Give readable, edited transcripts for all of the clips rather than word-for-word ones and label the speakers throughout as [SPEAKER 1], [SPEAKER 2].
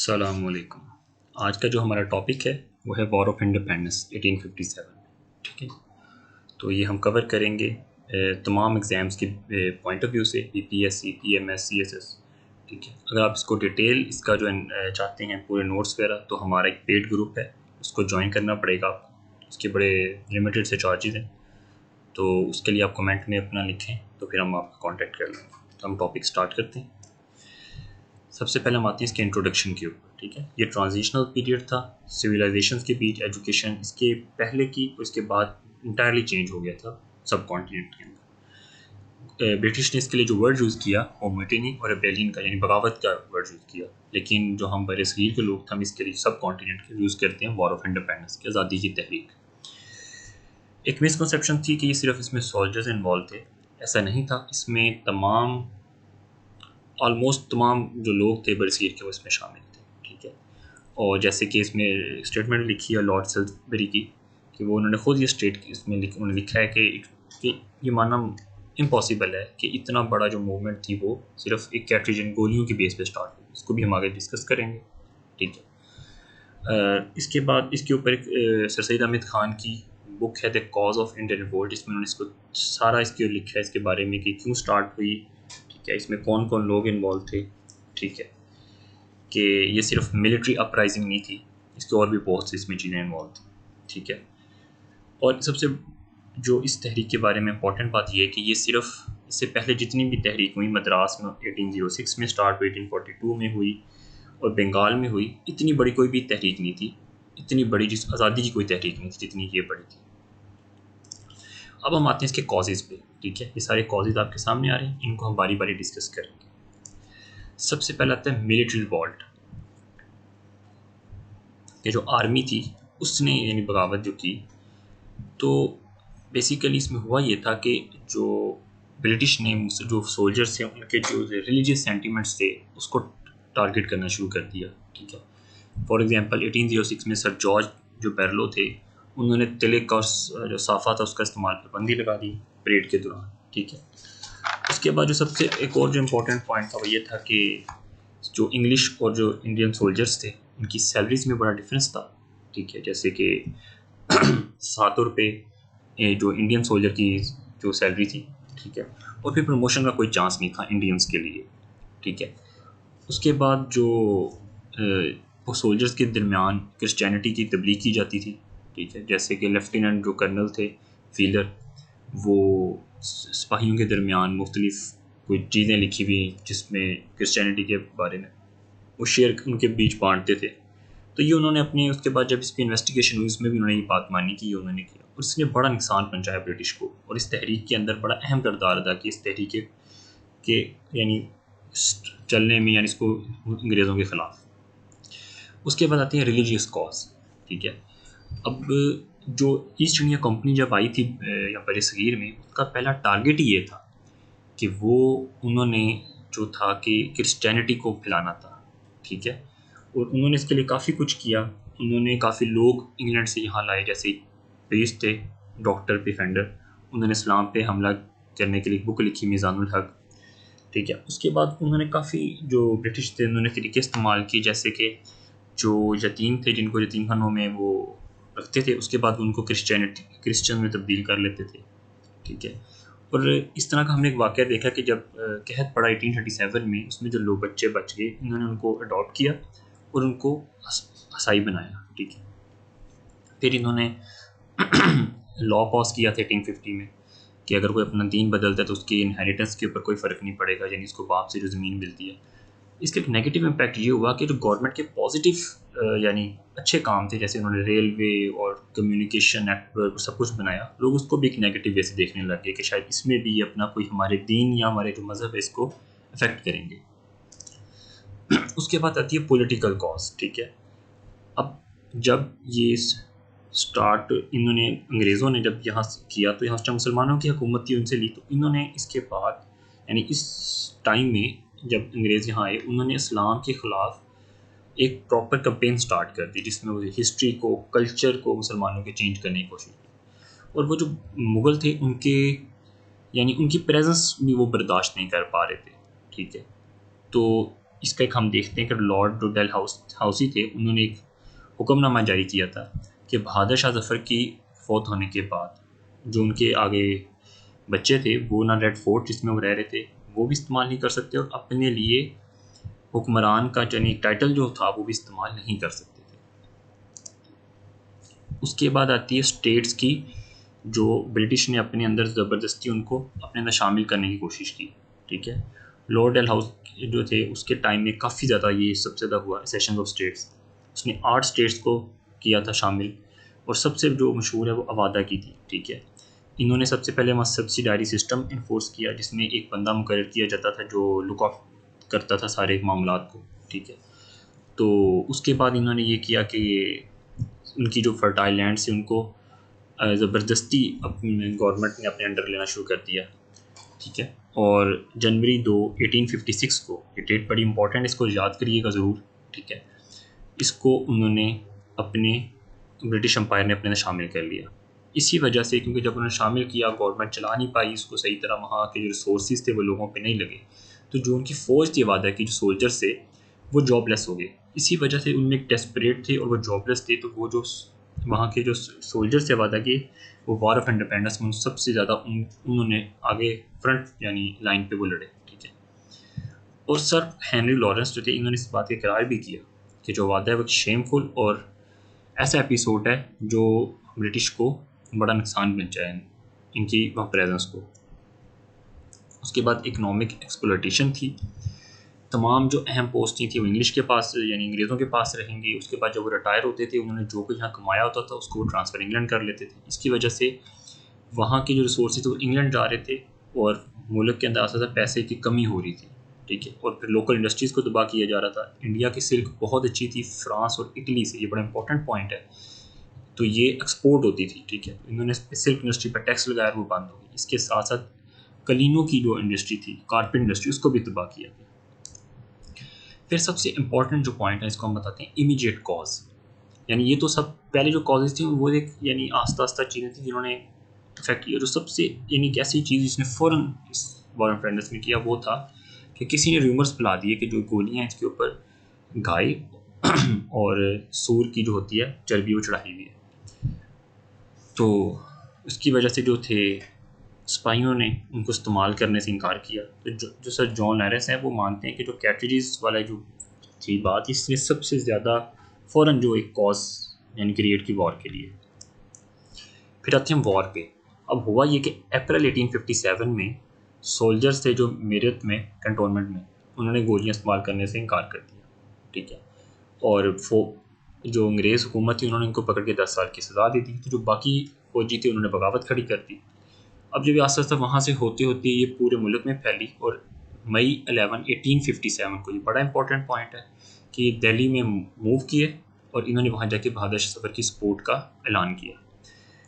[SPEAKER 1] अस्सलामुअलैकुम। आज का जो हमारा टॉपिक है वो है वॉर ऑफ इंडिपेंडेंस 1857। ठीक है, तो ये हम कवर करेंगे तमाम एग्ज़ाम्स के पॉइंट ऑफ व्यू से, यूपीएससी, पीएमएस, सीएसएस। ठीक है, अगर आप इसको डिटेल इसका जो चाहते हैं पूरे नोट्स वगैरह, तो हमारा एक पेड ग्रुप है, उसको ज्वाइन करना पड़ेगा आपको। उसके बड़े लिमिटेड से चार्जेज़ हैं, तो उसके लिए आप कमेंट में अपना लिखें तो फिर हम आपका कॉन्टैक्ट कर लेंगे। तो हम टॉपिक स्टार्ट करते हैं। सबसे पहले हम आते हैं इसके इंट्रोडक्शन के ऊपर। ठीक है, ये ट्रांजिशनल पीरियड था सिविलाइजेशंस के बीच। एजुकेशन इसके पहले की और इसके बाद इंटायरली चेंज हो गया था सब कॉन्टिनेंट के अंदर। ब्रिटिश ने इसके लिए जो वर्ड यूज़ किया वो म्यूटिनी और रेबेलियन का, यानी बगावत का वर्ड यूज़ किया। लेकिन जो हम बरसगीर के लोग थे, हम इसके लिए सब कॉन्टिनेंट के यूज़ करते हैं वॉर ऑफ इंडिपेंडेंस की, आज़ादी की तहरीक। एक मिसकंसेप्शन थी कि ये सिर्फ इसमें सोल्जर्स इन्वॉल्व थे। ऐसा नहीं था, इसमें ऑलमोस्ट तमाम जो लोग थे बरसगीर के वो इसमें शामिल थे। ठीक है, और जैसे कि इसमें स्टेटमेंट लिखी है लॉर्ड सेल्सबरी की, कि वो उन्होंने खुद ये उन्होंने लिखा है कि ये मानना इम्पॉसिबल है कि इतना बड़ा जो मूवमेंट थी वो सिर्फ एक कैट्रिजन गोलियों की बेस पे स्टार्ट हुई। इसको भी हम आगे डिस्कस करेंगे। ठीक है, इसके बाद इसके ऊपर एक सर सैयद अहमद ख़ान की बुक है the cause of Indian revolt. इसमें उन्होंने इसको सारा इसके लिखा है इसके बारे में कि क्यों स्टार्ट हुई। ठीक है, इसमें कौन कौन लोग इन्वॉल्व थे। ठीक है, कि ये सिर्फ मिलिट्री अपराइजिंग नहीं थी, इसके और भी बहुत सी इसमें चीज़ें इन्वॉल्व थी। ठीक है, और सबसे जो इस तहरीक के बारे में इंपॉर्टेंट बात यह है कि ये सिर्फ इससे पहले जितनी भी तहरीक हुई, मद्रास में 1806 में स्टार्ट हुई, 1842 में हुई और बंगाल में हुई, इतनी बड़ी कोई भी तहरीक नहीं थी, इतनी बड़ी जिस आज़ादी की कोई तहरीक नहीं थी जितनी ये बड़ी थी। अब हम आते हैं इसके कॉजेज़ पे। ठीक है, ये सारे कॉजेज़ आपके सामने आ रहे हैं, इनको हम बारी बारी डिस्कस करेंगे। सबसे पहला आता है मिलिट्री रिवॉल्ट। ये जो आर्मी थी उसने यानी बगावत जो की, तो बेसिकली इसमें हुआ ये था कि जो ब्रिटिश ने जो सोल्जर्स थे उनके जो रिलीजियस सेंटिमेंट्स थे उसको टारगेट करना शुरू कर दिया। ठीक है, फॉर एग्जांपल 1806 में सर जॉर्ज जो बैरलो थे, उन्होंने तिलक का जो साफ़ा था उसका इस्तेमाल पर पाबंदी लगा दी परेड के दौरान। ठीक है, उसके बाद जो सबसे एक और जो इम्पोर्टेंट पॉइंट था वो ये था कि जो इंग्लिश और जो इंडियन सोल्जर्स थे उनकी सैलरीज में बड़ा डिफरेंस था। ठीक है, जैसे कि 7 रुपये जो इंडियन सोल्जर की जो सैलरी थी। ठीक है, और फिर प्रमोशन का कोई चांस नहीं था इंडियंस के लिए। ठीक है, उसके बाद जो वो सोल्जर्स के दरमियान क्रिश्चियनिटी की तबलीग की जाती थी। ठीक है, जैसे कि लेफ्टिनेंट जो कर्नल थे फीलर, वो सिपाहियों के दरमियान मुख्तलिफ कोई चीज़ें लिखी हुई जिसमें क्रिश्चियनिटी के बारे में वो शेयर उनके बीच बांटते थे। तो ये उन्होंने अपनी उसके बाद जब इसकी इन्वेस्टिगेशन हुई उसमें भी उन्होंने ये बात मानी कि ये उन्होंने किया, और इसने बड़ा नुकसान पहुंचाया ब्रिटिश को, और इस तहरीक के अंदर बड़ा अहम किरदार अदा किया इस तहरीक के यानी चलने में, यानी इसको अंग्रेज़ों के ख़िलाफ़। उसके बाद आती है रिलीजियस कॉज। ठीक है, अब जो ईस्ट इंडिया कंपनी जब आई थी यहाँ पर सगीर में, उसका पहला टारगेट ही ये था कि वो उन्होंने जो था कि क्रिश्चियनिटी को फैलाना था। ठीक है, और उन्होंने इसके लिए काफ़ी कुछ किया। उन्होंने काफ़ी लोग इंग्लैंड से यहाँ लाए, जैसे प्रीस्ट थे डॉक्टर पिफेंडर, उन्होंने इस्लाम पे हमला करने के लिए बुक लिखी मीज़ानुल हक। ठीक है, उसके बाद उन्होंने काफ़ी जो ब्रिटिश थे उन्होंने तरीके इस्तेमाल किए, जैसे कि जो यतीम थे जिनको यतीम खानों में वो रखते थे, उसके बाद उनको क्रिश्चियन में तब्दील कर लेते थे। ठीक है, और इस तरह का हमने एक वाक़या देखा कि जब कहत पड़ा 1837 में, उसमें जो लोग बच्चे बच गए उन्होंने उनको अडॉप्ट किया और उनको ईसाई बनाया। ठीक है, फिर इन्होंने लॉ पास किया था 1850 में कि अगर कोई अपना दीन बदलता है तो उसकी इनहेरिटेंस के ऊपर कोई फ़र्क नहीं पड़ेगा, यानी उसको बाप से जो ज़मीन मिलती है। इसका एक नेगेटिव इम्पैक्ट ये हुआ कि जो गवर्नमेंट के पॉजिटिव यानी अच्छे काम थे, जैसे उन्होंने रेलवे और कम्युनिकेशन नेटवर्क सब कुछ बनाया, लोग उसको भी एक नेगेटिव वे से देखने लग गए कि शायद इसमें भी अपना कोई हमारे दीन या हमारे जो मज़हब है इसको अफेक्ट करेंगे। उसके बाद आती है पॉलिटिकल कॉज। ठीक है, अब जब ये स्टार्ट इन्होंने अंग्रेज़ों ने जब यहाँ किया, तो यहाँ से मुसलमानों की हुकूमत थी उनसे ली, तो इन्होंने इसके बाद यानी इस टाइम में जब अंग्रेज़ यहाँ आए, उन्होंने इस्लाम के ख़िलाफ़ एक प्रॉपर कैंपेन स्टार्ट कर दी, जिसमें वो हिस्ट्री को, कल्चर को मुसलमानों के चेंज करने की कोशिश की। और वो जो मुग़ल थे उनके यानी उनकी प्रेजेंस भी वो बर्दाश्त नहीं कर पा रहे थे। ठीक है, तो इसका एक हम देखते हैं कि लॉर्ड जो हाउसी थे, उन्होंने एक हुक्मनामा जारी किया था कि बहादुर शाह जफ़र की फौत होने के बाद जो उनके आगे बच्चे थे वो ना रेड फोर्ट जिसमें वो रह रहे थे वो भी इस्तेमाल नहीं कर सकते, और अपने लिए हुक्मरान का यानी टाइटल जो था वो भी इस्तेमाल नहीं कर सकते थे। उसके बाद आती है स्टेट्स की, जो ब्रिटिश ने अपने अंदर ज़बरदस्ती उनको अपने अंदर शामिल करने की कोशिश की। ठीक है, लॉर्ड हाउस जो थे उसके टाइम में काफ़ी ज़्यादा ये सबसे ज़्यादा हुआ सेशन ऑफ स्टेट्स। उसने 8 स्टेट्स को किया था शामिल, और सबसे जो मशहूर है वो अवादा की थी। ठीक है, इन्होंने सबसे पहले वहाँ सब्सिडारी सिस्टम इन्फोर्स किया, जिसमें एक बंदा मुकर्रर किया जाता था जो लुक ऑफ करता था सारे मामलात को। ठीक है, तो उसके बाद इन्होंने ये किया कि उनकी जो फर्टाइल लैंड से उनको ज़बरदस्ती अपने गवर्नमेंट ने अपने अंडर लेना शुरू कर दिया। ठीक है, और जनवरी 2 1856 को, ये डेट बड़ी इंपॉर्टेंट, इसको याद करिएगा ज़रूर। ठीक है, इसको उन्होंने अपने ब्रिटिश एम्पायर ने अपने शामिल कर लिया। इसी वजह से, क्योंकि जब उन्होंने शामिल किया गवर्नमेंट चला नहीं पाई इसको सही तरह, वहाँ के जो रिसोर्सेज थे वो लोगों पे नहीं लगे, तो जो उनकी फ़ौज थी वादा की, जो सोल्जर्स थे वो जॉबलेस हो गए। इसी वजह से उनमें एक डेस्परेट थे और वो जॉबलेस थे, तो वो जो वहाँ के जो सोल्जर्स थे वादा के, वो वॉर ऑफ इंडिपेंडेंस में सबसे ज़्यादा उन्होंने आगे फ्रंट यानी लाइन पे वो लड़े। ठीक है, और सर हेनरी लॉरेंस जो थे, इन्होंने इस बात का इकरार भी किया कि जो वादा है वो शेमफुल और ऐसा एपिसोड है जो ब्रिटिश को बड़ा नुकसान पहुंचाया इनकी वहाँ प्रेजेंस को। उसके बाद इकोनॉमिक एक्सप्लॉयटेशन थी, तमाम जो अहम पोस्टें थी वो इंग्लिश के पास यानी अंग्रेज़ों के पास रहेंगी। उसके बाद जब वो रिटायर होते थे, उन्होंने जो कुछ यहाँ कमाया होता था उसको वो ट्रांसफ़र इंग्लैंड कर लेते थे। इसकी वजह से वहाँ के जो रिसोर्सेज थे वो इंग्लैंड जा रहे थे, और मुल्क के अंदर आसा पैसे की कमी हो रही थी। ठीक है, और फिर लोकल इंडस्ट्रीज़ को तबाह किया जा रहा था। इंडिया की सिल्क बहुत अच्छी थी फ्रांस और इटली से, ये बड़ा इंपॉर्टेंट पॉइंट है, तो ये एक्सपोर्ट होती थी। ठीक है, इन्होंने सिल्क इंडस्ट्री पर टैक्स लगाया, वो बंद हो गई। इसके साथ साथ कलीनों की जो इंडस्ट्री थी, कारपेट इंडस्ट्री, उसको भी तबाह किया गया। फिर सबसे इंपॉर्टेंट जो पॉइंट है इसको हम बताते हैं इमीडिएट कॉज, यानी ये तो सब पहले जो कॉजेज थी वो एक यानी आस्ता आस्ता चीज़ें थी जिन्होंने इफेक्ट किया। जो सबसे यानी एक ऐसी चीज़ जिसने फ़ौरन इस वॉर ऑफ इंडिपेंडेंस में किया वो था कि किसी ने रूमर्स फैला दिए कि जो गोलियाँ इसके ऊपर गाय और सूर की जो होती है चर्बी वो चढ़ाई हुई है। तो उसकी वजह से जो थे स्पाइयों ने उनको इस्तेमाल करने से इनकार किया। तो जो सर जॉन लॉरेंस हैं वो मानते हैं कि जो कैटरीज वाला जो थी बात, इसने सबसे ज़्यादा फ़ौरन जो एक कॉज यानी क्रिएट की वॉर के लिए। फिर आते हैं वॉर पे। अब हुआ ये कि अप्रैल 1857 में सोल्जर्स थे जो मेरठ में कंटोनमेंट में, उन्होंने गोलियां इस्तेमाल करने से इनकार कर दिया। ठीक है, और जो अंग्रेज़ हुकूमत थी उन्होंने इनको पकड़ के 10 साल की सज़ा दे दी। तो जो बाकी फौजी थे उन्होंने बगावत खड़ी कर दी। अब जब आस्ता आस्ता वहाँ से होते होते ये पूरे मुल्क में फैली, और मई 11 1857 को, ये बड़ा इंपॉर्टेंट पॉइंट है कि दिल्ली में मूव किए और इन्होंने वहाँ जाके बहादुर शाह जफ़र की सपोर्ट का ऐलान किया।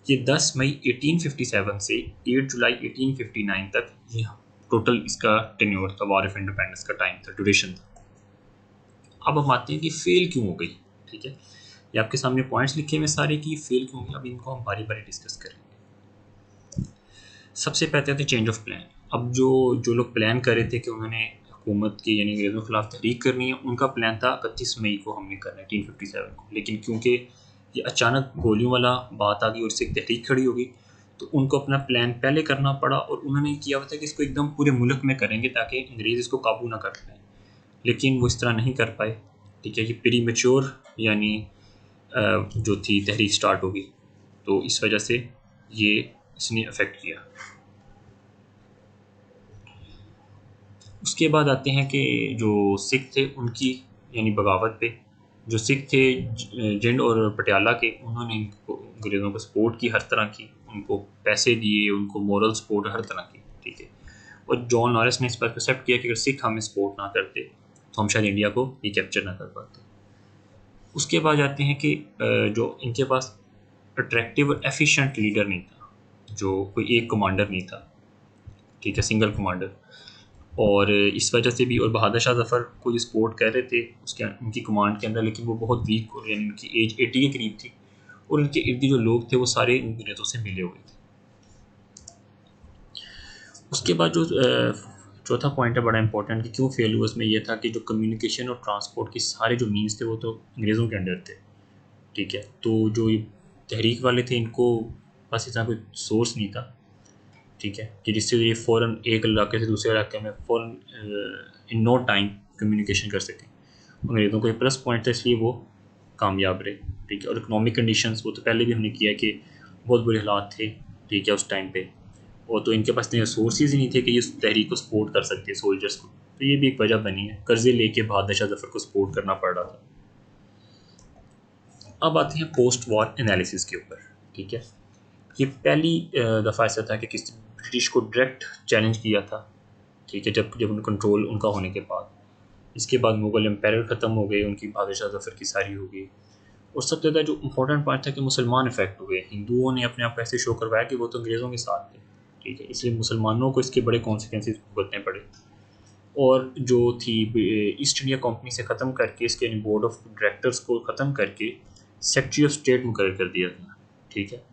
[SPEAKER 1] ये 10 मई 1857 से 8 जुलाई 1859 तक ये टोटल इसका टेन्योर था, वॉर ऑफ इंडिपेंडेंस का टाइम था, ड्यूरेशन था। अब हम आते हैं कि फेल क्यों हो गई। ठीक है, ये आपके सामने पॉइंट्स लिखे हुए सारे कि फेल क्यों हो गई। अब इनको हम बारी बारी डिस्कस करेंगे। सबसे पहले आते हैं चेंज ऑफ प्लान। अब जो लोग प्लान कर रहे थे कि उन्होंने हुकूमत की यानी अंग्रेज़ों के खिलाफ तहरीक करनी है, उनका प्लान था 31 मई को हमने करना है 1857 को, लेकिन क्योंकि ये अचानक गोलियों वाला बात आ गई और इससे एक तहरीक खड़ी हो गई, तो उनको अपना प्लान पहले करना पड़ा। और उन्होंने किया हुआ था कि इसको एकदम पूरे मुल्क में करेंगे ताकि अंग्रेज़ इसको काबू ना कर पाए, लेकिन वो इस तरह नहीं कर पाए। ठीक है, ये प्री मैच्योर यानी जो थी तहरीक स्टार्ट होगी, तो इस वजह से ये इसने अफेक्ट किया। उसके बाद आते हैं कि जो सिख थे उनकी यानी बगावत पे, जो सिख थे जिंद और पटियाला के, उन्होंने अंग्रेज़ों को सपोर्ट की हर तरह की, उनको पैसे दिए, उनको मॉरल सपोर्ट हर तरह की। ठीक है, और जॉन लॉरेंस ने इस पर एक्सेप्ट किया कि अगर सिख हमें सपोर्ट ना करते तो हम शायद इंडिया को रिकैप्चर ना कर पाते। उसके बाद आते हैं कि जो इनके पास अट्रैक्टिव और एफिशिएंट लीडर नहीं था, जो कोई एक कमांडर नहीं था। ठीक है, सिंगल कमांडर, और इस वजह से भी, और बहादुर शाह जफ़र को ये सपोर्ट कर रहे थे उसके उनकी कमांड के अंदर, लेकिन वो बहुत वीक और यानी उनकी एज 80 के करीब थी, और उनके इर्द जो लोग थे वो सारे अंग्रेज़ों से मिले हुए थे। उसके बाद जो चौथा पॉइंट है बड़ा इंपॉर्टेंट कि क्यों फेल हुआ, उसमें यह था कि जो कम्युनिकेशन और ट्रांसपोर्ट के सारे जो मीन्स थे वो तो अंग्रेज़ों के अंडर थे, ठीक है। तो जो ये तहरीक वाले थे इनको बस इतना कोई सोर्स नहीं था, ठीक है, कि जिससे ये फ़ौरन एक इलाके से दूसरे इलाके में फ़ौरन इन नो टाइम कम्युनिकेशन कर सकें। अंग्रेज़ों को ये प्लस पॉइंट था, इसलिए वो कामयाब रहे, ठीक है। और इकनॉमिक कंडीशंस वो तो पहले भी हमने किया कि बहुत बुरे हालात थे, ठीक है, उस टाइम पे, और तो इनके पास इतने रिसोर्सेज ही नहीं थे कि ये उस तहरीक को सपोर्ट कर सकते सोल्जर्स को, तो ये भी एक वजह बनी है, कर्जे लेके बहादुर शाह जफर को सपोर्ट करना पड़ रहा था। अब आते हैं पोस्ट वॉर एनालिसिस के ऊपर, ठीक है। ये पहली दफ़ा ऐसा था कि किसी ब्रिटिश को डायरेक्ट चैलेंज किया था, ठीक है, जब जब कंट्रोल उनका होने के बाद। इसके बाद मुग़ल एम्पायर ख़त्म हो गए, उनकी बहादुर शाह जफर की सारी हो गई। और सबसे ज़्यादा जो इम्पोर्टेंट पॉइंट था कि मुसलमान इफेक्ट हुए, हिंदुओं ने अपने आप को ऐसे शो करवाया कि वो तो अंग्रेज़ों के साथ थे, ठीक है, इसलिए मुसलमानों को इसके बड़े कॉन्सिक्वेंसेस भुगतने पड़े। और जो थी ईस्ट इंडिया कंपनी से ख़त्म करके इसके बोर्ड ऑफ डायरेक्टर्स को ख़त्म करके सेक्रेटरी ऑफ स्टेट मुकर्रर कर दिया था, ठीक है।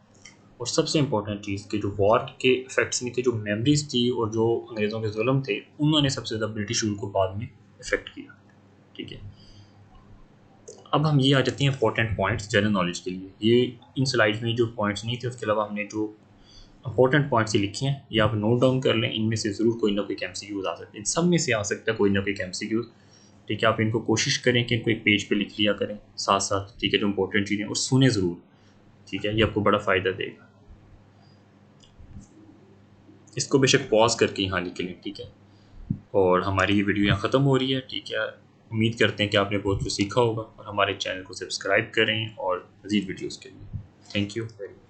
[SPEAKER 1] और सबसे इम्पोर्टेंट चीज़ कि जो वॉर के इफ़ेक्ट्स में थे, जो मेमोरीज थी और जो अंग्रेज़ों के जुल्म थे, उन्होंने सबसे ज़्यादा ब्रिटिश रूल को बाद में इफ़ेक्ट किया, ठीक है। अब हम ये आ जाते हैं इंपॉर्टेंट पॉइंट्स जनरल नॉलेज के लिए। ये इन स्लाइड्स में जो पॉइंट्स नहीं थे, उसके अलावा हमने जो इंपॉर्टेंट पॉइंट्स ही लिखे हैं, ये आप नोट डाउन कर लें। इनमें से ज़रूर कोई ना कोई MCQs आ सकते हैं, इन सब में से आ सकता है कोई ना कोई MCQs, ठीक है। आप इनको कोशिश करें कि इनको एक पेज पे लिख लिया करें साथ साथ, ठीक है, जो इंपॉर्टेंट चीज़ें, और सुने ज़रूर, ठीक है, ये आपको बड़ा फ़ायदा देगा। इसको बेशक पॉज करके यहाँ लिख लें, ठीक है। और हमारी ये वीडियो यहाँ ख़त्म हो रही है, ठीक है। उम्मीद करते हैं कि आपने बहुत कुछ सीखा होगा, और हमारे चैनल को सब्सक्राइब करें और मज़ीद वीडियोज़ के लिए। Thank you very much.